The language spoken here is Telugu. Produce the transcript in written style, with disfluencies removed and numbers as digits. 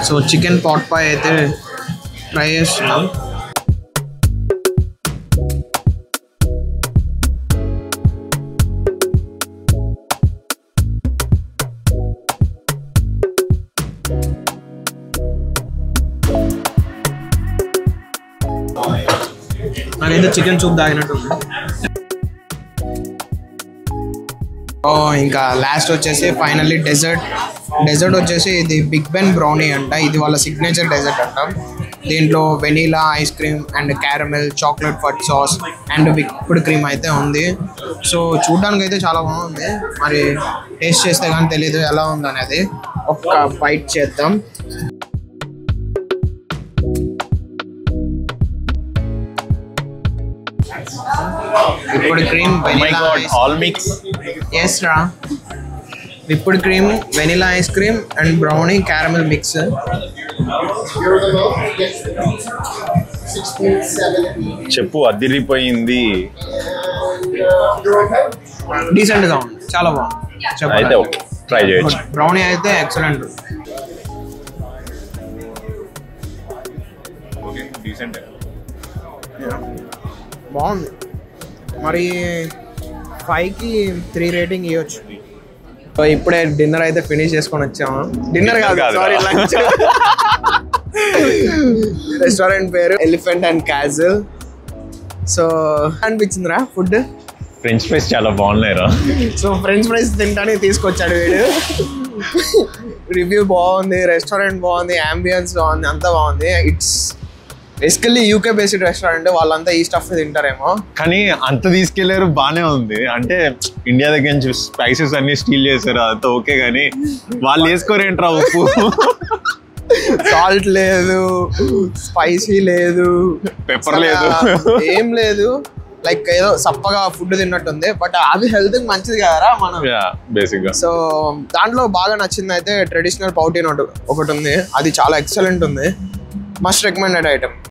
సో చికెన్ పాట్ పై అయితే ట్రై చేస్తున్నాం. నాకైతే చికెన్ సూప్ తాగినట్టు. ఇంకా లాస్ట్ వచ్చేసి ఫైనల్లీ డెజర్ట్ వచ్చేసి ఇది బిగ్ బెన్ బ్రౌనీ అంట. ఇది వాళ్ళ సిగ్నేచర్ డెజర్ట్ అంట. దీంట్లో vanilla ice cream and caramel chocolate ఫట్ సాస్ అండ్ విప్డ్ క్రీమ్ అయితే ఉంది. సో చూడడానికి అయితే చాలా బాగుంది. మరి టేస్ట్ చేస్తే కానీ తెలీదు ఎలా ఉంది అనేది. ఒక్క బైట్ చేద్దాం. Whipped cream whipped cream vanilla ice cream and brownie caramel mix. చెప్పు అదిరిపోయింది. డీసెంట్ గా ఉంది, చాలా బాగుంది. అయితే ఓకే, ట్రై చేయొచ్చు. బ్రౌనీ అయితే ఎక్సలెంట్. బాగుంది. మరి 5కి 3 రేటింగ్ ఇవ్వచ్చు. సో ఇప్పుడే డిన్నర్ అయితే ఫినిష్ చేసుకొని వచ్చాము. డిన్నర్ కాదు, సారీ, లంచ్. రెస్టారెంట్ పేరు ఎలిఫెంట్ అండ్ క్యాజిల్. సో అనిపించిందిరా ఫుడ్? ఫ్రెంచ్ ఫ్రైస్ చాలా బాగున్నాయిరా. సో ఫ్రెంచ్ ఫ్రైస్ తింటానికి తీసుకొచ్చాడు వీడు. రివ్యూ బాగుంది, రెస్టారెంట్ బాగుంది, అంబియన్స్ బాగుంది, అంతా బాగుంది. It's basically UK based restaurant. వాళ్ళంతా ఈ స్టఫ్ తింటారేమో, కానీ అంత తీసుకెళ్లారు, బానే ఉంది. అంటే ఇండియా దగ్గర నుంచి స్పైసెస్ అన్ని స్టీల్ చేశారు, అంతా ఓకే. కానీ వాళ్ళు వేసుకోరేంట్రా ఉప్పు, సాల్ట్ లేదు, స్పైసీ లేదు, పెప్పర్ లేదు, ఏం లేదు. లైక్ ఏదో సప్పగా ఫుడ్ తిన్నట్టుంది. బట్ అది హెల్త్ మంచిది కదరా మనం బేసిక్ గా. సో దాంట్లో బాగా నచ్చింది అయితే ట్రెడిషనల్ పౌటీన్ ఒకటి ఉంది. అది చాలా ఎక్సలెంట్ ఉంది. Must recommended item.